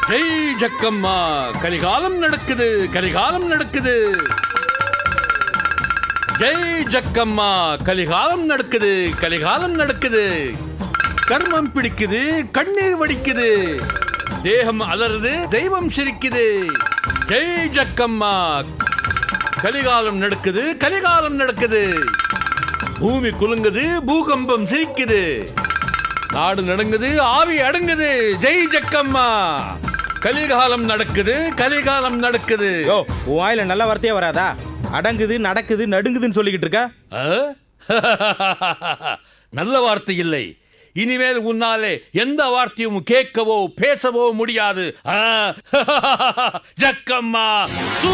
ஜெய் ஜக்கம்மா, கலிகாலம் நடக்குது, கலிகாலம் நடக்குது. ஜெய் ஜக்கம்மா, கலிகாலம் நடக்குது, கலிகாலம் நடக்குது. கர்மம் பிடிக்குது, கண்ணீர் வடிக்குது, தேகம் அலறுது, தெய்வம் சிரிக்குது. ஜெய் ஜக்கம்மா, கலிகாலம் நடக்குது, கலிகாலம் நடக்குது. பூமி குலுங்குது, பூகம்பம் சிரிக்குது, நாடு நடுங்குது, ஆவி அடங்குது. ஜெய் ஜக்கம்மா, கலிகாலம் நடக்குது, கலிகாலம் நடக்குது. யோ, உன் வாயில நல்ல வார்த்தையே வராதா? அடங்குது, நடக்குது, நடுங்குதுன்னு சொல்லிக்கிட்டு இருக்க. நல்ல வார்த்தை இல்லை. இனிமேல் உன்னாலே எந்த வார்த்தையும் கேட்கவோ பேசவோ முடியாது. ஜக்கம்மா சூ.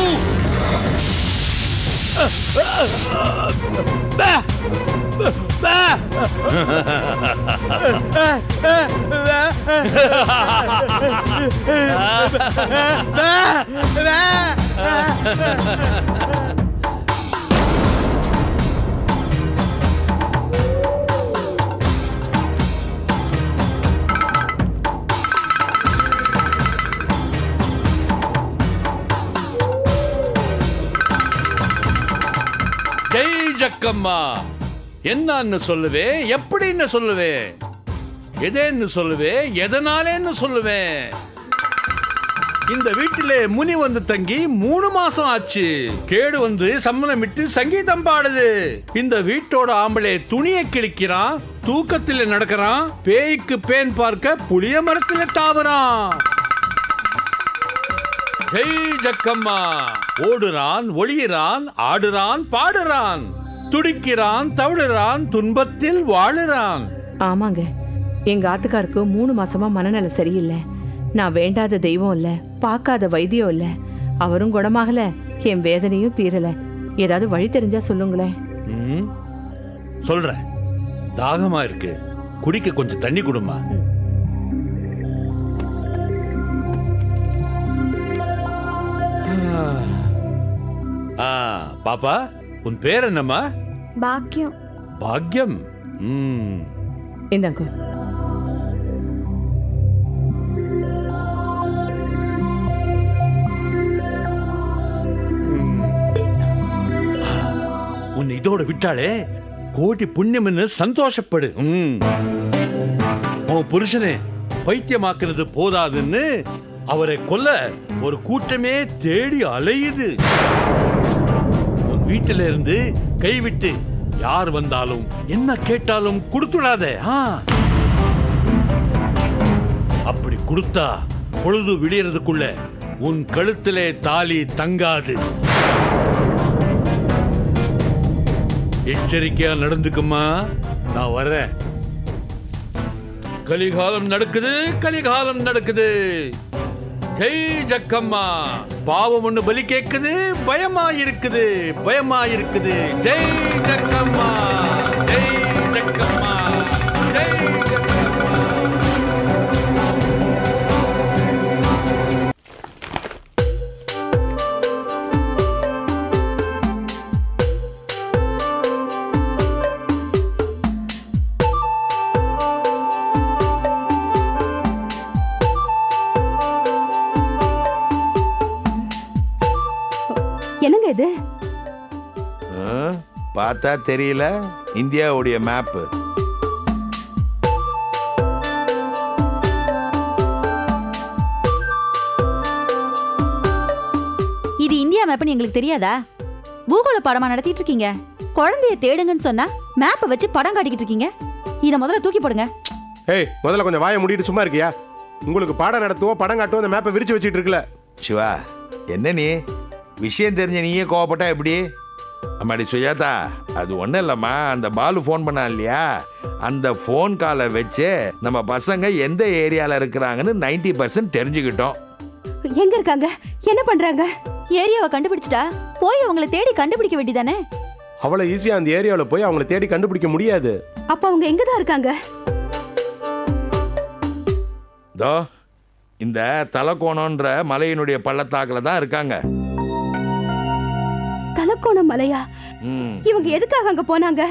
ஜெய் ஜக்கம்மா, என்னன்னு சொல்லுவே, எப்படின்னு சொல்லுவே, எதேன்னு சொல்லுவே, எதனாலேன்னு சொல்லுவேன். இந்த வீட்டிலே முனி வந்து தங்கி 3 மாசம் ஆச்சு. கேடு வந்து சம்மணமிட்டு சங்கீதம் பாடுது. இந்த வீட்டோட ஆம்பளை துணியை கிழிக்கிறான், தூக்கத்தில நடக்கிறான், பேய்க்கு பேன் பார்க்க புளிய மரத்தில தாவறான். ஜெய் ஜக்கம்மா, ஓடுறான், ஒளியிறான், ஆடுறான், பாடுறான், துடிக்கிறான், தவிடுறான், துன்பத்தில் வாழுறான். ஆமாங்க, எங்க ஆத்துக்காருக்கு 3 மாசமா மனநல சரியில்லை. நான் வேண்டாத தெய்வம் இல்ல, பார்க்காத வைத்தியம் இல்ல, அவரும் குணமாகல, என் வேதனையும் தீரல. ஏதாவது வழி தெரிஞ்சா சொல்லுங்களேன். சொல்றேன். தாகமா இருக்கு, குடிக்க கொஞ்சம் தண்ணி குடுமா. பாப்பா, உன் பேர் என்னம்மா? பாக்கியம். பாக்கியம். இந்தாங்க. உன் இதோட விட்டாலே கோடி புண்ணியம்னு சந்தோஷப்படு. உன் புருஷனே பைத்தியமாக்குறது போதாதுன்னு அவரை கொல்ல ஒரு கூட்டமே தேடி அலையுது. உன் வீட்டில இருந்து கைவிட்டு யார் வந்தாலும் என்ன கேட்டாலும் கொடுத்துடாத. அப்படி கொடுத்தா பொழுது விடியறதுக்குள்ள உன் கழுத்திலே தாலி தங்காது. எச்சரிக்கையா நடந்துக்குமா. நான் வரேன். கலிகாலம் நடக்குது, கலிகாலம் நடக்குது. ஜெய் ஜக்கம்மா, பாவம் ஒண்ணு பலி கேக்குது, பயமா இருக்குது, பயமா இருக்குது. ஜெய் ஜக்கம்மா, ஜெய் ஜக்கம்மா, ஜெய் ஜக்கம்மா. என்னங்க இது? பார்த்தா தெரியல, இந்தியாவுடைய மேப். இது இந்தியா மேப்னு எங்களுக்கு தெரியாதா? பூகோள பாடமா நடத்திட்டு இருக்கீங்க. குழந்தைய தேடுங்கன்னு சொன்னா மேப்பை வச்சு படம் காட்டிக்கிட்டு இருக்கீங்க. இத முதல்ல தூக்கி போடுங்க. ஏய், முதல்ல கொஞ்சம் வாயை மூடிட்டு சும்மா இருக்கியா? உங்களுக்கு பாடம் நடத்துவோம், படம் காட்டுவோம், அந்த மேப்பை விரிச்சு வச்சுட்டு இருக்கல. சிவா, என்ன நீ விஷயம் தெரிஞ்ச நீயே கோவப்பட்டா எப்படி? அம்மாடி சுஜாதா, அது ஒன்றும் இல்லைம்மா, அந்த பாலு ஃபோன் பண்ணா இல்லையா, அந்த ஃபோன் காலை வச்சு நம்ம பசங்க எந்த ஏரியாவில் இருக்கிறாங்கன்னு 90% தெரிஞ்சுக்கிட்டோம். எங்க இருக்காங்க, என்ன பண்றாங்க? ஏரியாவை கண்டுபிடிச்சிட்டா போய் அவங்கள தேடி கண்டுபிடிக்க வேண்டியதானே? அவ்வளோ ஈஸியாக அந்த ஏரியாவில் போய் அவங்கள தேடி கண்டுபிடிக்க முடியாது. அப்ப அவங்க எங்க தான் இருக்காங்க? தோ இந்த தலக்கோணன்ற மலையினுடைய பள்ளத்தாக்குல தான் இருக்காங்க. தலக்கோணம் மலையா? இவங்க எதுக்காக அங்க போனாங்க?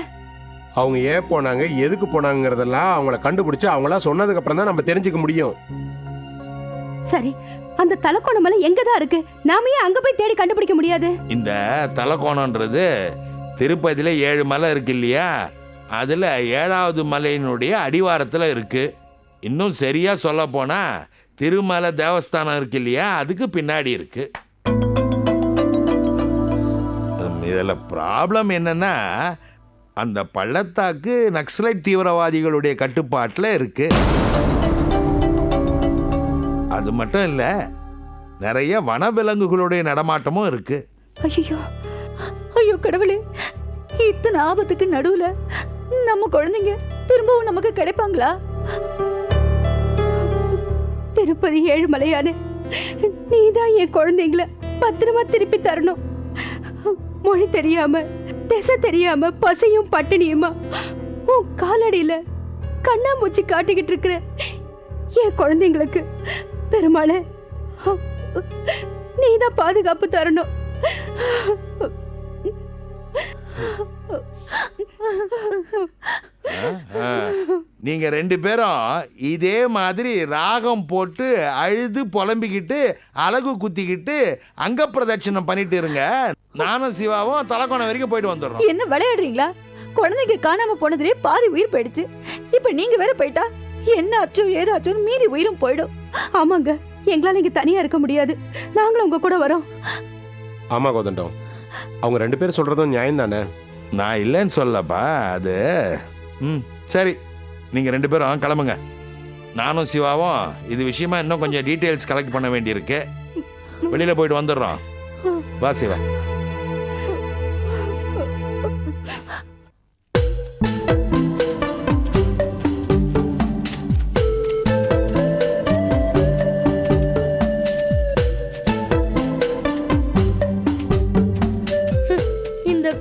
அவங்க ஏன் போனாங்க, எதுக்கு போனாங்கிறதெல்லாம் அவங்கள கண்டுபிடிச்சு அவங்களா சொன்னதுக்கு அப்புறம் தான் நம்ம தெரிஞ்சுக்க முடியும். சரி, அந்த தலக்கோணமலை எங்க தான் இருக்கு? நாம ஏன் அங்க போய் தேடி கண்டுபிடிக்க முடியாது? இந்த தலக்கோணம்ன்றது திருப்பதியில 7 மலை இருக்கு இல்லையா, அதுல 7வது மலையினுடைய அடிவாரத்துல இருக்கு. இன்னும் சரியா சொல்ல போனா திருமலை தேவஸ்தானம் இருக்கு இல்லையா, அதுக்கு பின்னாடி இருக்கு. இதுல ப்ராப்ளம் என்னன்னா, அந்த பள்ளத்தாக்கு நக்சலைட் தீவிரவாதிகளுடைய கட்டுப்பாட்டில் இருக்கு. அது மட்டும் இல்ல, நிறைய வனவிலங்குகளுடைய நடமாட்டமும் இருக்கு. ஐயோ ஐயோ கடவுளே, இத்தனை ஆபத்துக்கு நடுவுல நம்ம குழந்தைங்க திரும்பவும் நமக்கு கிடைப்பாங்களா? திருப்பதி ஏழுமலையானே, நீதான் என் குழந்தைங்கள பத்திரமா திருப்பி தரணும். மொழி தெரியாம, திசை தெரியாம, பசியும் பட்டினியுமா உன் காலடியில கண்ணாமூச்சி காட்டிக்கிட்டு இருக்கிற என் குழந்தைங்களுக்கு பெருமாளே, நீதான் பாதுகாப்பு தரணும். நீங்க 2 பேரும் இதே மாதிரி ராகம் போட்டு அழுது புலம்பிக்கிட்டு அழகு குத்திக்கிட்டு அங்க பிரதட்சணம் பண்ணிட்டு இருங்க. நானும் சிவாவும் தலக்கோணம் வரைக்கும் போயிட்டு வந்துடுறோம். என்ன விளையாடுறீங்களா? குழந்தைங்க காணாம போனதுலயே பாதி உயிர் போயிடுச்சு. இப்ப நீங்க வேற போயிட்டா என்ன ஆச்சோ ஏதாச்சும் மீறி உயிரும் போயிடும். ஆமாங்க, எங்களால இங்க தனியா இருக்க முடியாது. நாங்களும் உங்க கூட வரோம். ஆமா கோதண்டம், அவங்க 2 பேரும் சொல்றதும் நியாயம் தானே. நான் இல்லைன்னு சொல்லப்பா. அது சரி, நீங்க 2 பேரும் கிளம்புங்க. நானும் சிவாவும் இது விஷயமா இன்னும் கொஞ்சம் டீட்டெயில்ஸ் கலெக்ட் பண்ண வேண்டியிருக்கு. வெளியில போயிட்டு வந்துடுறோம். வா சிவா.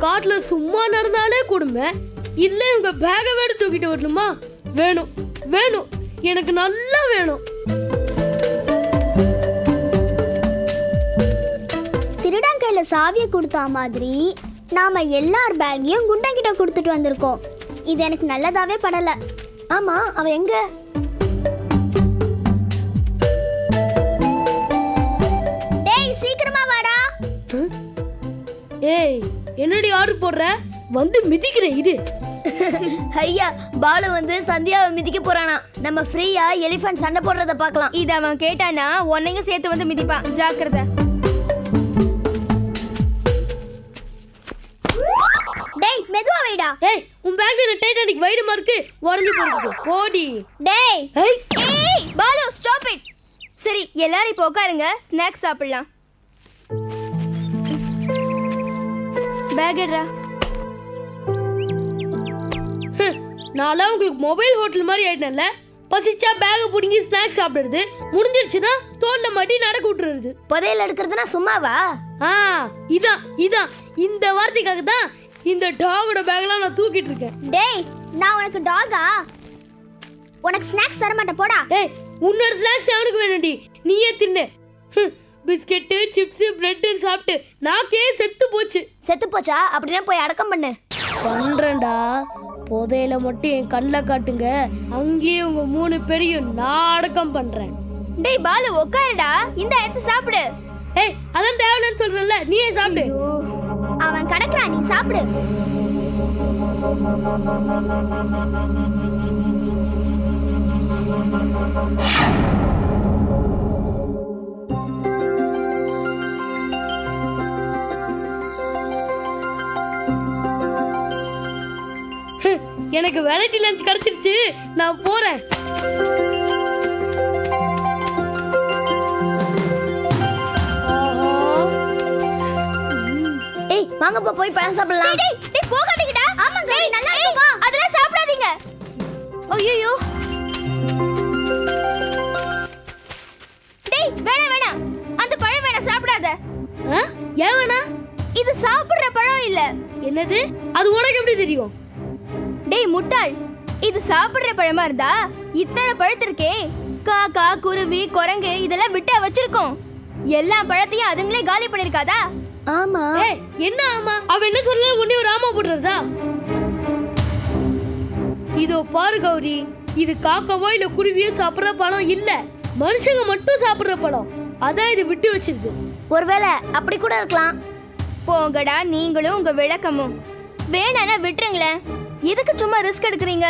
காட்டுல சும்மா நடந்தாலே கொடுமை. இல்ல இவங்க பேக வேடு தூக்கிட்டு வரணுமா? வேணும் வேணும், எனக்கு நல்லா வேணும். திருடன் கையில சாவியை கொடுத்தா மாதிரி நாம எல்லார் பேக்கையும் குண்டங்கிட்ட கொடுத்துட்டு வந்திருக்கோம். இது எனக்கு நல்லதாவே படல. ஆமா, அவன் எங்க? டேய் சீக்கிரமா வாடா. ஏய், என்னடி ஆர்டர் போடுற? வந்து மிதிக்கிறேன் இது. ஐயா, பாலு வந்து சந்தியாவை மிதிக்க போறானா. நம்ம ஃப்ரீயா எலிஃபண்ட் சண்டை போடுறத பார்க்கலாம். இத அவன் கேட்டானா உன்னையும் சேர்த்து வந்து மிதிப்பான். ஜாக்கிரதை. டேய் மெதுவா வைடா. ஏய், உன் பேக்ல டைட்டானிக் வைடு மார்க்கு உடைஞ்சு போறது. போடி. டேய் ஏய் ஏய் பாலு, ஸ்டாப் இட். சரி, எல்லாரும் இப்போ உட்காருங்க, ஸ்நாக்ஸ் சாப்பிடலாம். பேக் எடுறா. நான்லாம் உங்களுக்கு மொபைல் ஹோட்டல் மாதிரி ஆயிட்டேன்ல. பசிச்சா பேக புடிங்கி ஸ்நாக்ஸ் சாப்பிடுறது, முடிஞ்சிருச்சுன்னா தோல்ல மாட்டி நடக்க விட்டுறது. புதையல் எடுக்கிறதுனா சும்மாவா? இதான் இதான் இந்த வார்த்தைக்காக தான் இந்த டாகோட பேக்லாம் நான் தூக்கிட்டு இருக்கேன். டேய், நான் உனக்கு டாகா? உனக்கு ஸ்நாக்ஸ் தர மாட்டேன் போடா. ஏய், உன்னோட ஸ்நாக்ஸ் அவனுக்கு வேணும்டி, நீயே தின்னு. பிஸ்கெட்டு சிப்ஸ் பிரெட்னு சாப்பிட்டு நாக்கே செத்து போச்சு. செத்து போச்சா? அப்படின்னா போய் அடக்கம் பண்ணு. பண்றேன்டா. புதையில மட்டும் என் கண்ணில் காட்டுங்க, அங்கேயே உங்க 3 பேரையும் நான் அடக்கம் பண்றேன். டேய் பாலு, உட்காருடா. இந்த எடுத்து சாப்பிடு. ஏய், அதான் தேவலன்னு சொல்றேன்ல, நீயே சாப்பிடு. அவன் கடக்குறான், நீ சாப்பிடு. எனக்கு வெரைட்டி லஞ்ச் கிடைச்சிருச்சு, நான் போறேன். ஏய், வாங்க போய் பழம் சாப்பிடலாம். டேய் டேய் போகாதீங்கடா. ஆமாங்க, நல்லா இருக்கு. வா. அதெல்லாம் சாப்பிடாதீங்க. ஐயோ. டேய் வேணாம் வேணாம், அந்த பழம் வேணாம், சாப்பிடாத. ஏன் வேணா? இது சாப்பிடுற பழம் இல்ல. என்னது? அது உனக்கு எப்படி தெரியும்? டேய் முட்டாள், இது சாப்பிடுற பழமா இருந்தா இத்தனை பழத்திற்கே காக்கா குருவி குரங்கு இதெல்லாம் விட்டு வச்சிருக்கோம். எல்லா பழத்தையும் அதுங்களே காலி பண்ணிருக்காதா? ஆமா. ஏய், என்ன ஆமா? அவ என்ன சொல்ல ஒண்ணே ஒரு ஆமா போடுறதா? இதோ பாரு கௌரி, இது காக்காவோ இல்ல குருவியோ சாப்பிடுற பழம் இல்ல, மனுஷங்க மட்டும் சாப்பிடுற பழம். அதான் இது விட்டு வச்சிருக்கு. ஒருவேளை அப்படி கூட இருக்கலாம். போங்கடா நீங்களும் உங்க விளக்கமும். வேணானா விட்டுருங்களேன், எதுக்கு சும்மா ரிஸ்க் எடுக்கிறீங்க?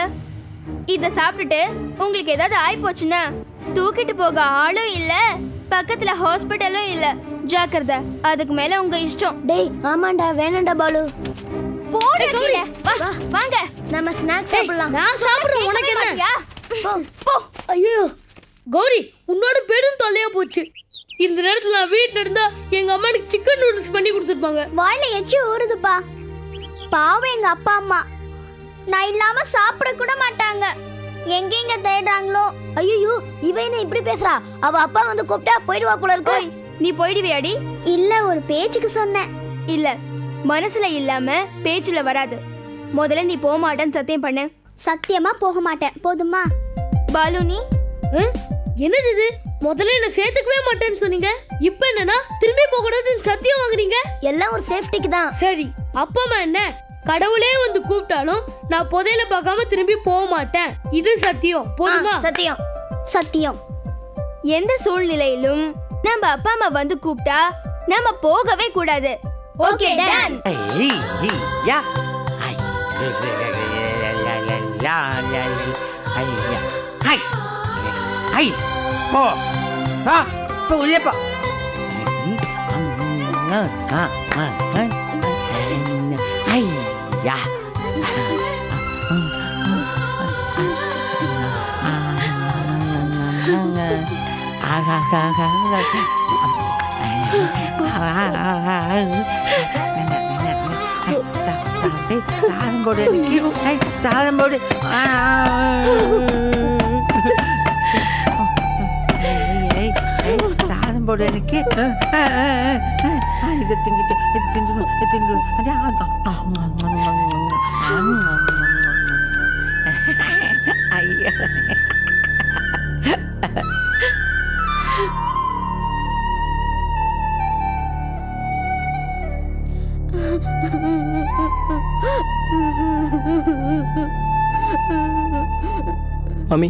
இத சாப்பிட்டுட்டு உங்களுக்கு ஏதாவது ஆயி போச்சுன்னா தூக்கிட்டு போக ஆளும் இல்ல, பக்கத்துல ஹாஸ்பிட்டலும் இல்ல. ஜாக்கிரதை, அதுக்கு மேல உங்க இஷ்டம். டேய் ஆமாண்டா, வேணாண்டா பாலு. போடு கீழே. வா, வாங்க நம்ம ஸ்நாக்ஸ் சாப்பிடலாம். நான் சாப்பிடுறேன், உனக்கு என்ன? போ. ஐயோ கௌரி, உன்னோட பெரும் தொல்லையா போச்சு. இந்த நேரத்துல நான் வீட்டுல இருந்தா எங்க அம்மா எனக்கு சிக்கன் நூடுல்ஸ் பண்ணி கொடுத்துருப்பாங்க. வாயில எச்சி ஊறுதுப்பா. பாவம் எங்க அப்பா அம்மா, நான் இல்லாம சாப்பிட கூட மாட்டாங்க. எங்க தேடுறாங்களோ. ஐயோ இவ என்ன இப்படி பேசுறா? அவ அப்பா வந்து கூப்பிட்டா போயிடுவா போல இருக்கு. நீ போயிடுவியாடி? இல்ல, ஒரு பேச்சுக்கு சொன்னேன். இல்ல, மனசுல இல்லாம பேச்சுல வராது. முதல்ல நீ போக மாட்டேன்னு சத்தியம் பண்ண. சத்தியமா போக மாட்டேன், போதுமா? பாலு நீ என்னது இது? முதல்ல என்ன சேர்த்துக்கவே மாட்டேன்னு சொன்னீங்க, இப்ப என்னன்னா திரும்பி போக கூடாதுன்னு சத்தியம் வாங்குறீங்க. எல்லாம் ஒரு சேஃப்டிக்கு தான். சரி, அப்பா அம்மா என்ன கடவுளே வந்து கூப்பிட்டாலும் நான் புதையல பார்க்காம திரும்பி போக மாட்டேன். இது சத்தியம், போதுமா? சத்தியம். சத்தியம். எந்த சூழ்நிலையிலும் நம்ம அப்பா அம்மா வந்து கூப்பிட்டா நம்ம போகவே கூடாது. Okay done. மாமி,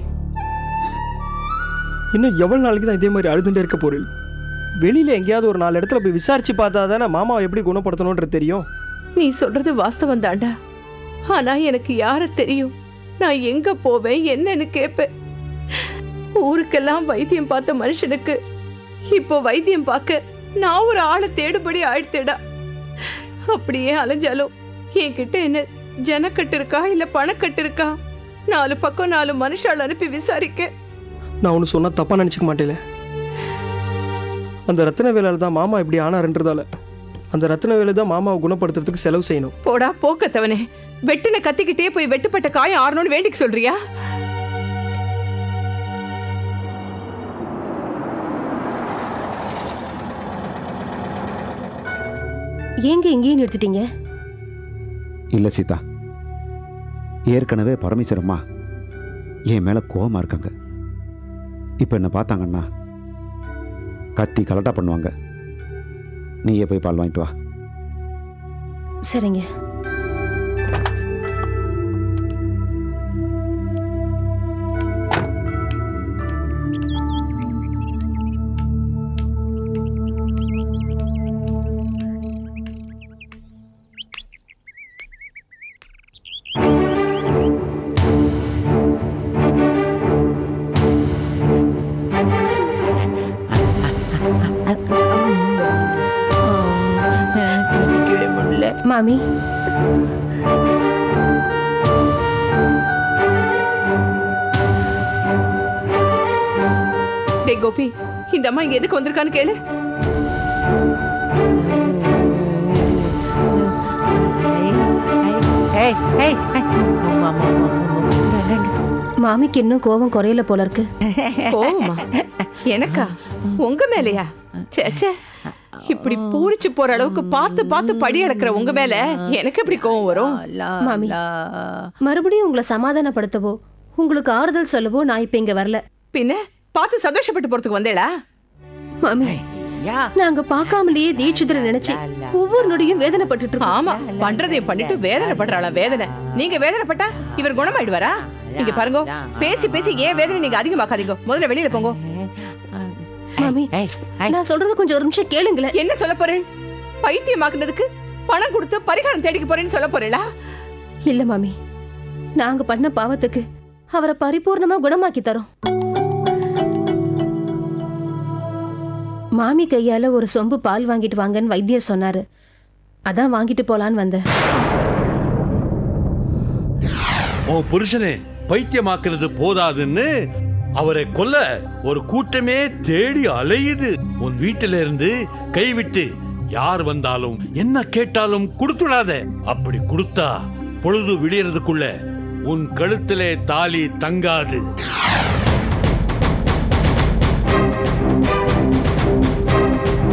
இன்னும் எவ்வளவு நாளைக்கு தான் இதே மாதிரி அழுதுண்டே இருக்க போறீங்க? வெளியில எங்கேயாவது ஒரு 4 இடத்துல போய் விசாரிச்சு பார்த்தா தானே மாமாவை எப்படி குணப்படுத்தணும்ன்றது தெரியும். நீ சொல்றது வாஸ்தவம் தாண்டா. ஆனா எனக்கு யார தெரியும்? நான் எங்க போவேன், என்னன்னு கேட்பேன். ஊருக்கெல்லாம் வைத்தியம் பார்த்த மனுஷனுக்கு இப்போ வைத்தியம் பார்க்க நான் ஒரு ஆளை தேடுபடி ஆயிடுத்தேடா. அப்படியே அலைஞ்சாலும் என்கிட்ட என்ன ஜனக்கட்டு இருக்கா இல்ல பணக்கட்டு இருக்கா? 4 பக்கம் 4 மனுஷால் அனுப்பி விசாரிக்க. நான் ஒன்று சொன்னா தப்பா நினைச்சுக்க மாட்டேல. அந்த ரத்தின வேலையில தான் மாமா இப்படி ஆனாருன்றதால அந்த ரத்தின வேலை தான் மாமாவை குணப்படுத்துறதுக்கு செலவு செய்யணும். போடா போக்கத்தவனே, வெட்டுன கத்திக்கிட்டே போய் வெட்டுப்பட்ட காயம் ஆறணும்னு வேண்டிக்கு சொல்றியா? ஏங்க எங்கேயும் நிறுத்திட்டீங்க? இல்லை சீதா, ஏற்கனவே பரமேஸ்வரம்மா என் மேலே கோபமாக இருக்காங்க. இப்போ என்ன பார்த்தாங்கன்னா கத்தி கலட்டா பண்ணுவாங்க. நீயே போய் பால் வாங்கிட்டு வா. சரிங்க. மாமி, டே கோபி, இந்த அம்மா இங்க எதுக்கு வந்திருக்கான்னு கேளு. மாமிக்கு இன்னும் கோபம் குறையல போல இருக்கு. கோவமா? எனக்கா? உங்க மேலையா? சேச்சே, இப்படி பூரிச்சு போற அளவுக்கு பார்த்து பார்த்து படி அளக்குற உங்க மேல எனக்கு எப்படி கோவம் வரும்? மாமி, மறுபடியும் உங்களை சமாதானப்படுத்தவோ உங்களுக்கு ஆறுதல் சொல்லவோ நான் இப்ப இங்க வரல. பின்ன பார்த்து சந்தோஷப்பட்டு போறதுக்கு வந்தேளா? மாமி, நாங்க பார்க்காமலேயே தீட்சிதரை நினைச்சு ஒவ்வொரு நொடியும் வேதனைப்பட்டுட்டு இருக்கோம். ஆமா, பண்றதையும் பண்ணிட்டு வேதனைப்படுறாளா வேதனை. நீங்க வேதனைப்பட்டா இவர் குணமாயிடுவாரா? நீங்க பாருங்க, பேசி பேசி ஏன் வேதனை நீங்க அதிகமாக்காதீங்க. முதல்ல வெளியில போங்க. மாமி, நான் சொல்றது கொஞ்சம் ஒரு நிமிஷம் கேளுங்களேன். என்ன சொல்ல போறேன்? பைத்தியமாக்குனதுக்கு பணம் கொடுத்து பரிகாரம் தேடிக்க போறேன்னு சொல்ல போறீங்களா? இல்ல மாமி, நாங்க பண்ண பாவத்துக்கு அவரை பரிபூர்ணமா குணமாக்கி தரோம். மாமி கையால ஒரு சொம்பு பால் வாங்கிட்டு வாங்கன்னு வைத்தியர் சொன்னாரு. அதான் வாங்கிட்டு போலான்னு வந்தேன். உன் புருஷனை பைத்தியமாக்குறது போதாதுன்னு அவரை கொல்ல ஒரு கூட்டமே தேடி அலையுது. உன் வீட்டில இருந்து கைவிட்டு யார் வந்தாலும் என்ன கேட்டாலும் கொடுத்துடாத. அப்படி கொடுத்தா பொழுது விடியறதுக்குள்ள உன் கழுத்திலே தாலி தங்காது.